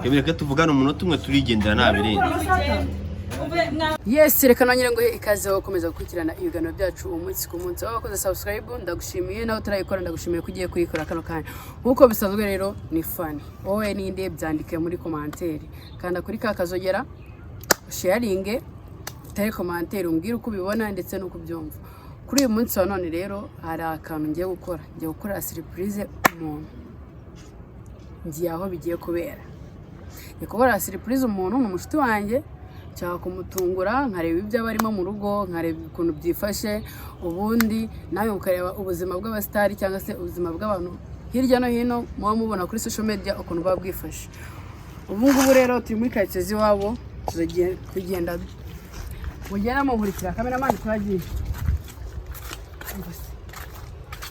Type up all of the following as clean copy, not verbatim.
Kebireka tuvugana umunota umwe turigendera nabirenze. Yes, reka nanyire ngo ikaze wo komeza gukurikirana ibiganiro byacu umunsi ku munsi. Wakoze subscribe ndagushimiye, nawe turayikora ndagushimiye kugiye kuyikora kano kanya. Nkuko bisanzwe rero ni funny. Wowe ninde byandike muri commentaire. Kanda kuri ka kazogera sharing, tere commentaire umbwire uko ubibona ndetse no kubyumva. Kuri uyu munsi wa none rero hari akantu ngiye gukora. Ngiye gukora surprise umuntu. Ngiye aho bigiye kubera. Nikubara surprise umuntu n'umushiti wanjye. Cyangwa kumutungura nkareba ibyo abarimo mu rugo, nkareba ukuntu byifashe, ubundi nawe ukareba ubuzima bw'abastari cyangwa se ubuzima bw'abantu hirya no hino muba mubona kuri social media ukuntu babwifashe. Ubu ngubu rero turi muri karitsiye iwabo, tuzagiye kugenda mugenda muhurikira cameraman twagiye.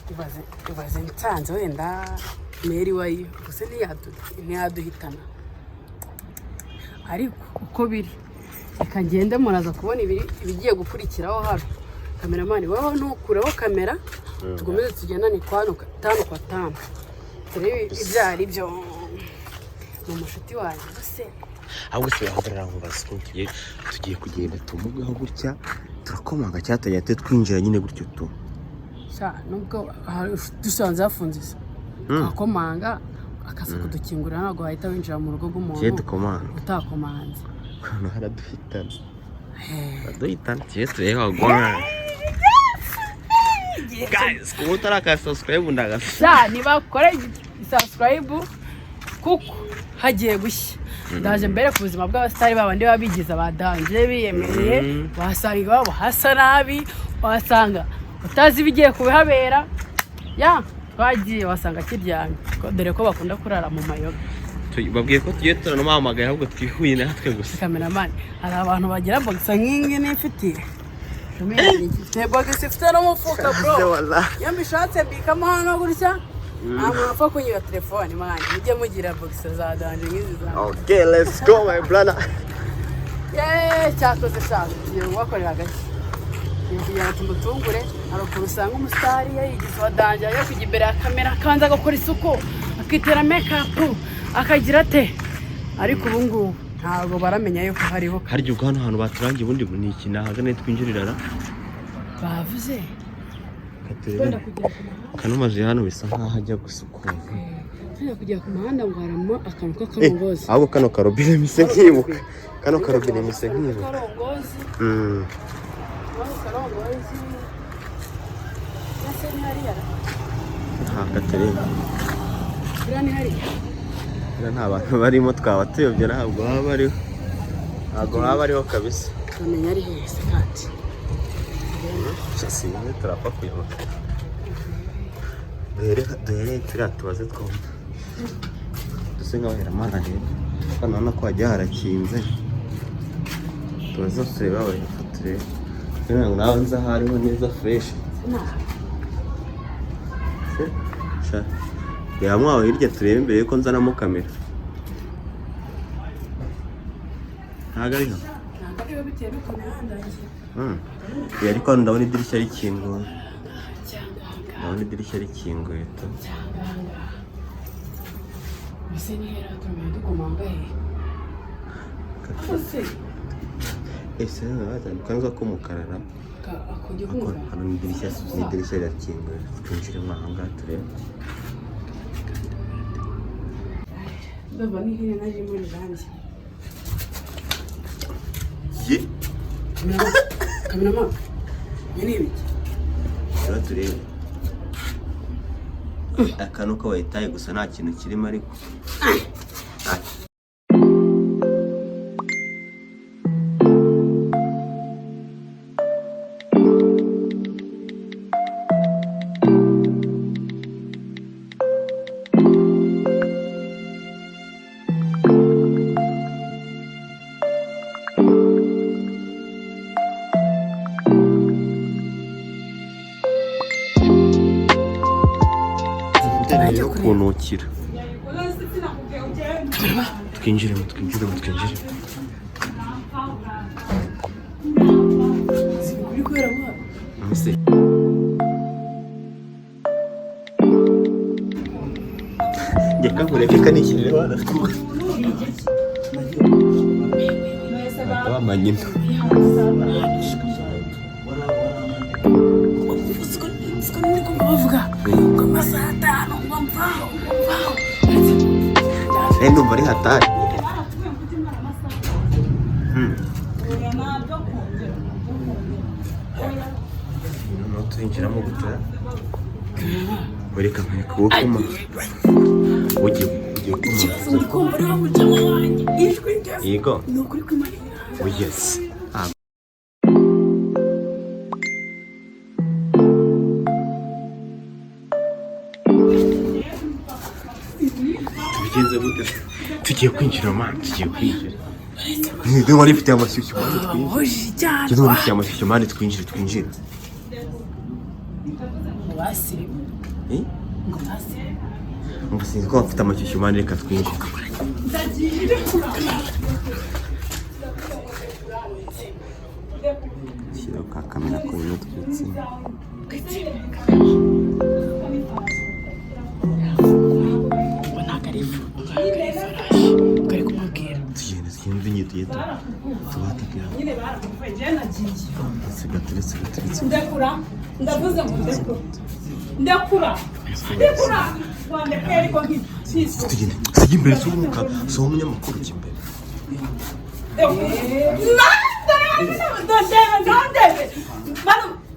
Ibaze nsanze wenda meri wayo gusa ntiyaduhitana, ariko uko biri reka ngende muraza kubona ibigiye gukurikiraho hano. Cameraman waho ntukureho kamera, tugomeze tugendane tanu kwa tanu turebe ibyari byo mu mushuti wanjye. Bose ahubwo se bahagarara ngo basukuye tugiye kugenda tumugaho gutya turakomanga cyatanya twinjira nyine gutyo tu nubwo dusanze hafunze akomanga akaza kudukingurira ntabwo wahita winjira mu rugo rw'umuntu utakomanze. Hano haraduhitana tureba gwa guys, kuba utaraka subscribe ndagasa nibakore subscribe kuko hagiye gushya. Ndaje mbere ku buzima bw'abastari babandi babigiza badanje biyemereye, wasanga iwabo hasa nabi, wasanga utazi bigiye kubihabera twagiye wasanga kiryamye, dore ko bakunda kurara mu mayoga. Babwiye ko tugiye turanamamagaye ahubwo twihuye natwe gusa. Cameraman hari abantu bagira boxa nk'ingi n'ifitiye boxa ifite no mufuka bro, yambishatse bikamo hano gutya amapfa kunyura telefone mwana mujye mugira boxa za danje nk'izi za. Okay, let's go my brother. Cyakoze cyane wakorera gake kugira ngo tumutungure, ariko usanga umusitari yayigize wadanje yo kujya imbere ya kamera kanza gukora isuku akitera makeup akagira ate, ariko ubu ngubu ntabwo baramenya yuko hariho harya ubwo hano baturangiye ubundi ni iki nahagane twinjirirara bavuze kano mazu hano bisa nkaho ajya gusukura kujya ku muhanda ngo haramo akantu k'akarongozi. Ahubwo kano karobine mise nkibuka, kano karobine mise nkibuka karongozi nase ni hariya Katerine birani hariya nta bantu barimo twaba tuyobye, ntabwo haba ariho kabisa. Bamenya ari hese kandi chasi ni turapfa kuyoboka. Duhere turiya tubaze twumva duse nk'abahera mana rero hano hano ko hajya harakinze tubaze tureba bayifatire kugira ngo nawe nza hariho neza fresh yamwaho hirya turebe imbere yuko nzanamo kamera. Ntago ariho bitewe uko nahandagiye ariko hano ndabona idirishya rikinguye, tu bise ni hera tumenya dukomanga ese nabaza kumukarara akongera kumva hano idirishya rirakinguye, twinjiremo aha ngaha turebe. ndumva ni hera naje muri zanjye Cameraman ni ibiki rero turebe akantu ko wayitaye gusa nta kintu kirimo ariko yo kunukira. Twinjiremo. reka nkureke kanikirire bana abamanyina ndumva ari hatari tuyinjiramo gutya wereka nkwereka uwo kuma ugiye kumva yego yes tubigenze gute tugiye kwinjira mani tugiye kwinjira niba wari ufite amashyushyu mani twinjire niba wari ufite amashyushyu mani twinjire ngo sinzi ko bafite amashyushyu mani reka twinjire shyira ka kamera ko bino twitse tugende inyito yetu tubatakira ndavuze ngo ndakura wandekere ko tugende sijya imbere s'umuka so umunyamakuru cy'imbere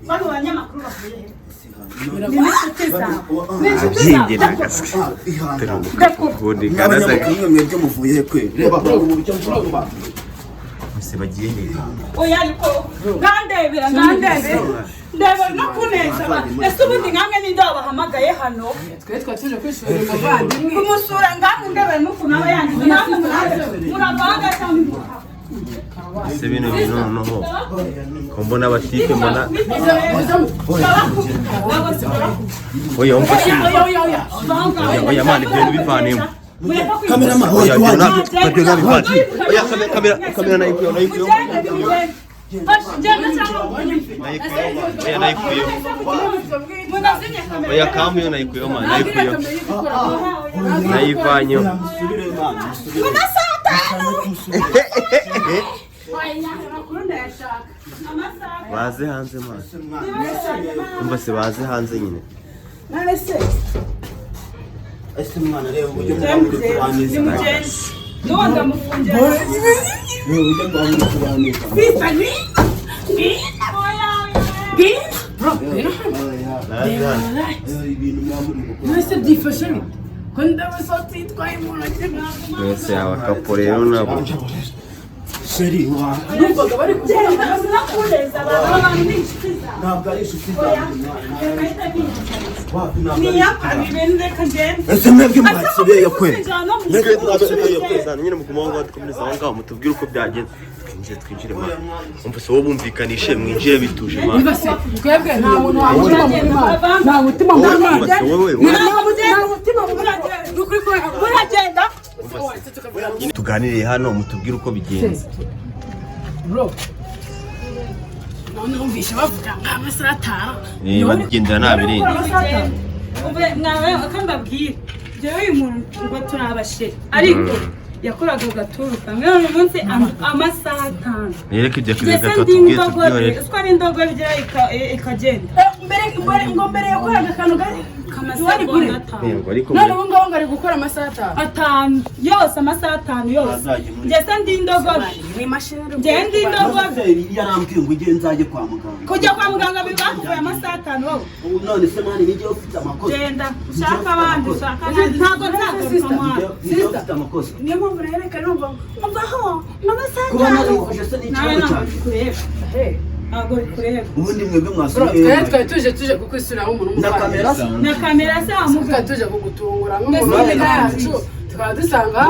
bano banyamakuru bavuye bagiye neza oya ariko ngandebera ndeba no kuneza ese ubundi nkamwe ninde wabahamagaye hano twe tuje kwishura umuvandimwe kumusura ngamwe ndebera n'ukuntu aba yanditse namwe muravanga cyangwa ese bino bintu noneho ko mbona abatipe mbona oya umva oya mani ibyo bivanemo kameraman oya kamera nayikuyeho oya kamuyo nayikuyeho mani nayivanyeho baze hanze mwana umva se baze hanze nyine ese mwana rero ujye kubaneza nonda mufunje ujye kubaneza ibintu mwamuri mwese byifashe ko ndabasotse yitwaye mu ntoki mwese abakapo rero nabo sheri wa numvaga bari kugenda nakuneza abantu n'inshuti zawe ntabwo ari inshuti zawe ese mwebwe mwakiriye kwe mwebwe twabasubiriye kwezana nyine mukumaho ngo dukomereze aho ngaho mutubwire uko byagenze twinjire mwana umva se wowe bumvikanishe mwinjire bituje mwana umva se twebwe nta muntu wamutima muri mana nta mutima muri mana nta mutima muri muragenda tuganiriye hano mutubwire uko bigenze bro none umvishe bavuga nk'amasaha atanu bagendera nta birenze mwawe akambabwira jewe uyu muntu ngo turabashira ariko yakoraga ugaturuka mwe uyu munsi amasaha 5 rero ko ibyo kwiga gatubwiye tubyorere ko ari indogo bigira ikagenda mbere yakoraga akantu kamasaha none ubu ngubu ngari gukora amasaha 5 yose amasaha 5 yose ngeze ndi indogo ni mashini ngende indogo yarambwiye ngo ugende nzajye kwa muganga kujya kwa muganga bibakuye amasaha 5 wowe none se mani nijye ufite amakosa genda shaka abandi shaka ntago ufite amakosa niyo mpamvu nereka numva mvaho amasaha 5 kuba narifashe se n'ikibazo cyane ntabwo bikureba ubundi mwebwe mwasubiye twari tuje kukwisuraho umuntu na kamera se na kamera se tukaba tuje kugutungura nk'umuntu yacu tukaba dusanga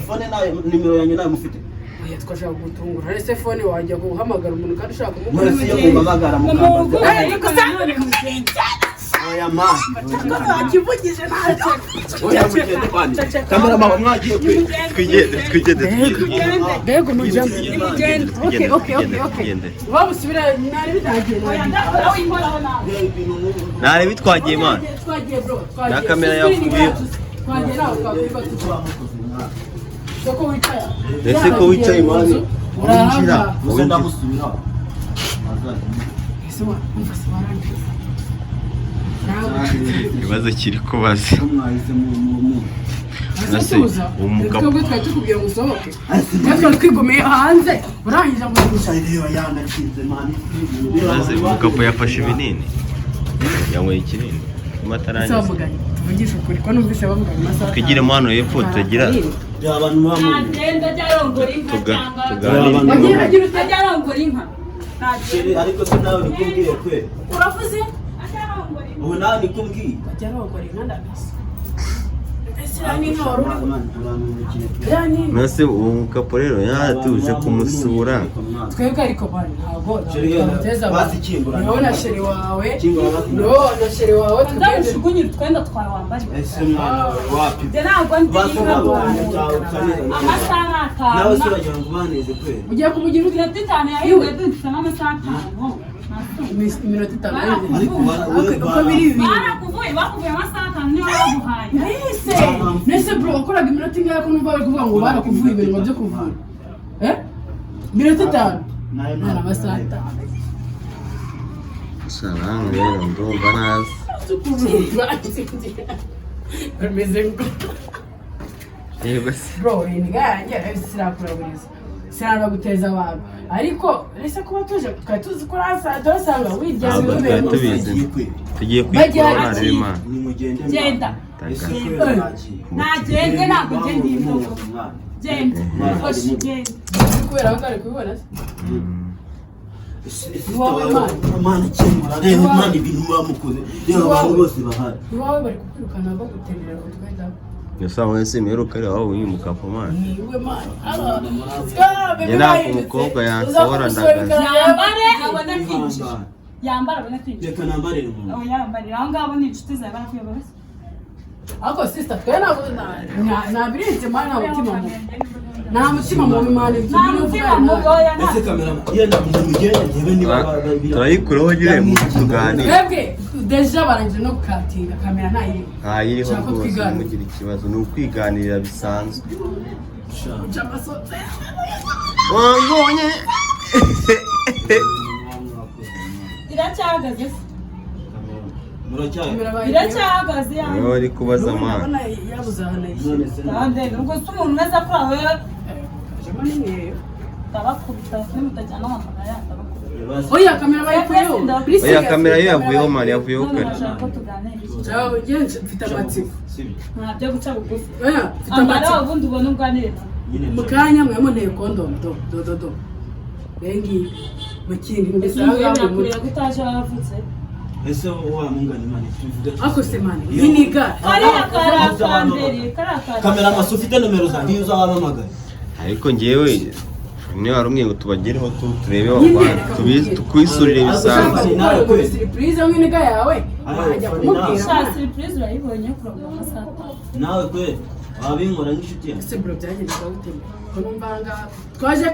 fone nayo nimero yanjye nayo mufite oya twashaka kugutungura ese fone wajya guhamagara umuntu kandi ushaka mwese iyo mubabagara mukambagara ariko sanga oya ma wakivugije ntacyo oya mugende kwandi kamera mama mwagiye twigende mbega umujyamo okay wabusubira nari bitagenda nare bitwagiye mana twagiye bro na kamera yavuye twagera aho twakwiba tuba soko wicaye ese ko wicaye mani urinjira uze ndamusubira ese wa umva se warangiza ikibazo kiri kubaza mwahise mu nase umugabo twebwe twari tukubwira ngo usohoke natwe twigumiye hanze urangiza ngo reba yanashinze mani maze umugabo yafashe ibinini yanyweye ikinini amatarangiza tuvuganye tuvugisha ukuri ko numvise bavuga mu masaha twigire mu hano hepfo tugira abantu bamuye ntagenda ajyarongora inka cyangwa agira agira ute ajyarongora inka ariko se nawe nikubwiye kwe uravuze ajyarongora inka ubu nawe nikubwiye ajya arongora inka ndabise ese ni inka wari uri uramumukire yani nase uwo mugabo rero yatuje kumusura twebwe ariko bari ntabwo Sheri, basi kingura. niho na sheri wawe Kingura basi. no na sheri wawe twebwe ndamushugunyira utwenda twawe wambariye ese mwana wapi njye ntabwo ndi basi inka nawe amasaha nawe se atanu uragira ngo ubaneze kwe ugiye kumugira ute iminota itanu yahiwe dufite n'amasaha atanu iminota itanu ariko uko biri bibiri barakuvuye bakuvuye amasaha atanu niyo baguhaye nese bro wakoraga iminota ingahe ko numva bari kuvuga ngo barakuvuye ibintu byo kuvura iminota itanu nta amasaha atanu shalom rero ndumva nazi bameze ngo yego se bro ingange sirakuraburiza siranaguteza abantu ariko ese kuba tuje twari tuzi ko rasa dosanga wiryamye ntabwo twari tubizi tugiye kwikura hari imana nimugende genda nagende ntabwo ugenda iyi ndogo genda hoshi genda kubera ko ari kubibona se Mana kingura reba Imana ibintu bamukoze reba abantu bose bahari iwawe bari kukwirukana baguterera ngo twenda yasa wese meruka ari aho uyu mukapa mana niwe mana yena umukobwa yansohora ndagaza yambare abone kwinjira yambara abone kwinjira reka nambarire umuntu aho yambarira aho ngaho ni inshuti zawe barakuyobora se ariko sister twe nta birenze mana nta mutima mubi nta mutima mubi mana nta mutima mugoya ese kamera yenda nimugende njyewe niba turayikuraho nyine mu tuganira twebwe deja barangije no gukatinga kamera ntayiri ntayiriho Ushaka rwose twiganirira. ntimugira ikibazo ni ukwiganirira bisanzwe wangone iracyahagaze se muracyari iracyahagaze yanjye niba bari kubaza mana urabona yabuze ahantu none se kandi ubwo se umuntu umeze kuri aho ajemo n'imyeyo ndabakubita nimutajyana amagana yandabakubita oya kamera bayikuyeho oya kamera yo yavuyeho mana yavuyeho none kare urashaka ko tuganira iki Ciao, gente, mfite amatsiko. sibyo ntabyo guca bugufi Oya, mfite ambara amatsiko. ubundi ubone ubwanire nyine Mu kanya mwamuneye kondomu do. Bengi mukindi mbese niwe ahangaha mu nakurira ko utaje wavutse ese wa mungana Imana tuvuge ako se mani iniga kariya karakambere kamera amaso ufite nomero zanjye iyo uzabahamagara ariko njyewe niba hari umwe ngo tubagereho turebe tubizi tukwisurire bisanzwe nawe kwe surprise w'iniga yawe wajya kumubwira sha surprise urayibonye kurabona amasaha atanu nawe kwe wabinkora nk'inshuti yanjye ese bro byagendaga gute ko numva ngaha twaje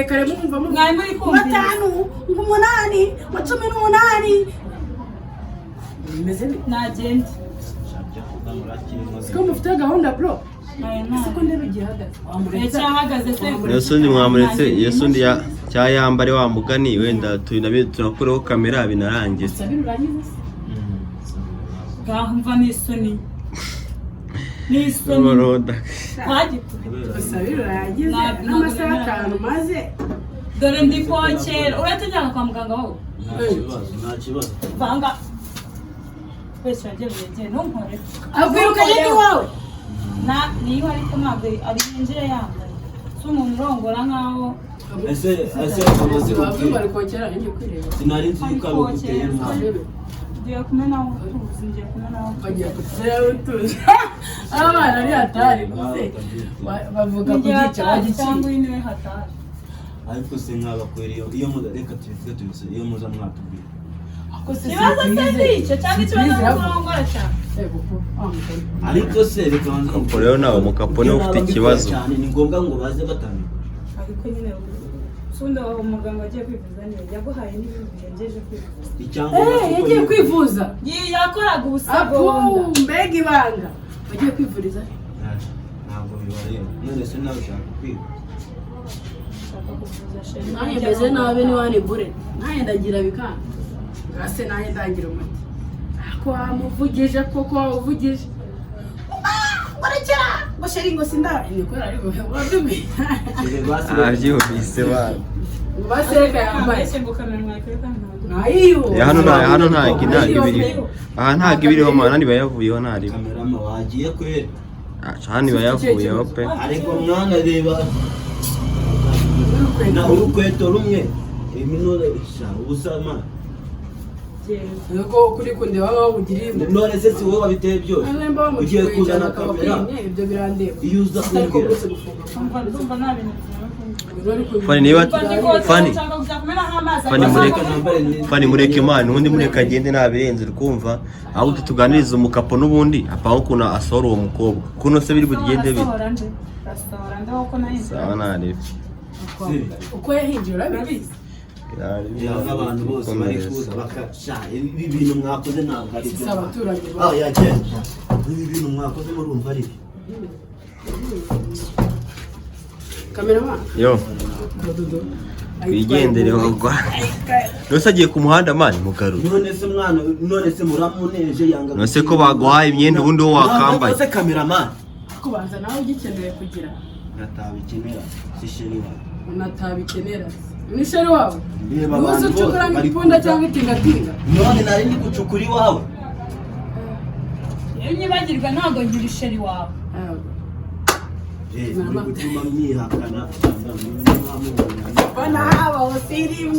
kare mumva mu mwari muri kumvira 5 8 18 bimeze bite nagende siko mufite gahunda bro aya siko ntabwo ndebe igihagaze wamuretse iracyahagaze se yesu ndi mwamuretse yesu ndi cyayambare wa mugani wenda tunakureho kamera binarangiye sabira urangiza se gahumva n'isoni n'isoni Boroda twagikubita sabira urangiza n'amasaha 5 maze dore ndi kokera uratujyana kwa muganga wowe nta kibazo vanga wese wagiye wegeye ntunkore akwirukanye n'iwawe niyo ariko ntabwo ari yinjire yambaye si umuntu urongora nkaho ese amaze wabwiye bari kongera njye kwireba sinari nzi yuko ari uguteye nabi ngiye kumenaho utuzi ngiye kumenaho bagiye kutuzera utuje abana ari hatari bavuga ku gice cyangwa bagiki iyi niwe hatari ariko se nkabakwera iyo muza reka tubivuge tubise iyo muza mwatubwira ako se ikibazo se ni icyo cyangwa ikibazo n'urongora cyane ariko se reka banze Kapo rero nawe mukapo niwe ufite ikibazo cyane ni ngombwa ngo baze batandukanye ariko nyine sundi aho umuganga agiye kwivuza niwe yaguhaye n'ibindi birengeje kwivuza icyangombwa yagiye kwivuza yakoraga ubusagonda mbega ibanga wagiye kwivuriza ntabwo bibareba none se nawe ushaka kwiga nanjye meze nabi niwanibure nanjye ndagira bikanga ngase nanjye ndagira umuti ako wamuvugije koko wawuvugije barekera ngo sheri ngo sinda nikora ariko wadume abyumvise bana baseka yambaye hano ntabwo ibiriho aha ntabwo ibiriho mana ntibayavuyeho ntari kamerama wagiye kwera hano bayavuyeho pe ariko mwana reba na urukweto rumwe iminore ubusama yego kuri kunde baba babugiriye none se si wowe wabiteye byose ugiye kuzana kamera ibyo birandeba iyo uza kumbwira Fani mureke imana ubundi mureke agende ntabirenze urikumva ahubwo tuganiriza umukapo n'ubundi apaho ukuntu asohora uwo mukobwa kuno se biri bugende bite sawa narebe uko yahinjiye urabizi abantu bose bari kuza bakasha ibi bintu mwakoze ntabwo ari byo abaturage yagenda ibi bintu mwakoze murumva ari kameraman yo wigendere wagwa nose agiye ku muhanda mani mugaru none se muramuneje yanga nose ko baguhaye imyenda ubundi wo wakambaye nose cameraman kubanza nawe ugikeneye kugira natabikenera si sheri wawe unatabikenera ni sheri wawe uzi ucukura nk'ipunda cyangwa itingatinga none nari ndi gucukura iwawe iyo nyibagirwa ntabwo ngira isheri wawe uri gutuma myihakana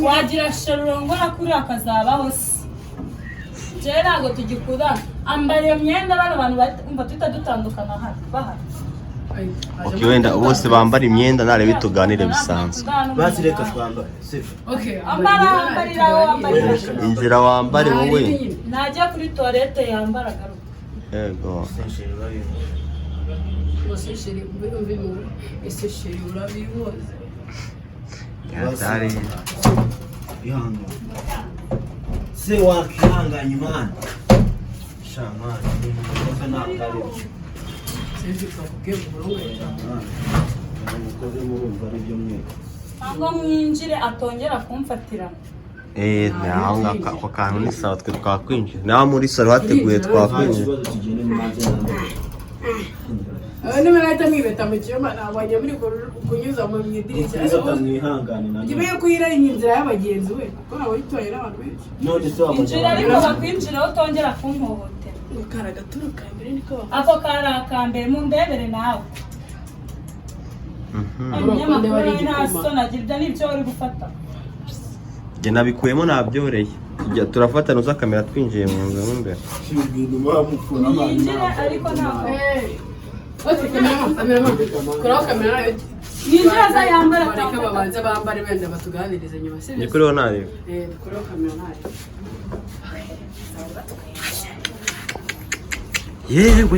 wagira sheri urongora kuri akazabaho se jewe ntabwo tugikura ambara iyo myenda bano bantu bumva tuhita dutandukana hano bahari wenda bose bambara imyenda narebe tuganire bisanzwe basi reka twambare inzira wambare wowe najya kuri toilette yambara garuka yego ese sheri urabiboze yatari ihanga se wakihanganye imana shamani nikoze ntabwo mukoze murumva ari byo mwe cyangwa mwinjire atongera kumfatira naho ako kantu ni sawa twe twakwinjira naho muri salo hateguye twakwinjira niba nahita mwibeta mu cyumba nabonye muri kunyuza mu idirishya ngiye kuyira inzira y'abagenzi we kuko nabonye itoye n'abantu benshi injira ariko bakwinjira utongera kumpohotera kara gaturu ka mbere niko ako kari akambere mundebere nawe umunyamakuru nta soni agira ibyo nibyo wari gufata njye nabikuyemo nabyoreye turafatana uza kamera twinjiye mu nzu imbere yinjire ariko ntabwo kuraho kamera yinjira aza yambara bareke babanze bambare benda batuganirize nyuma si ni kuri ho nareba kuraho kamera nareba yewe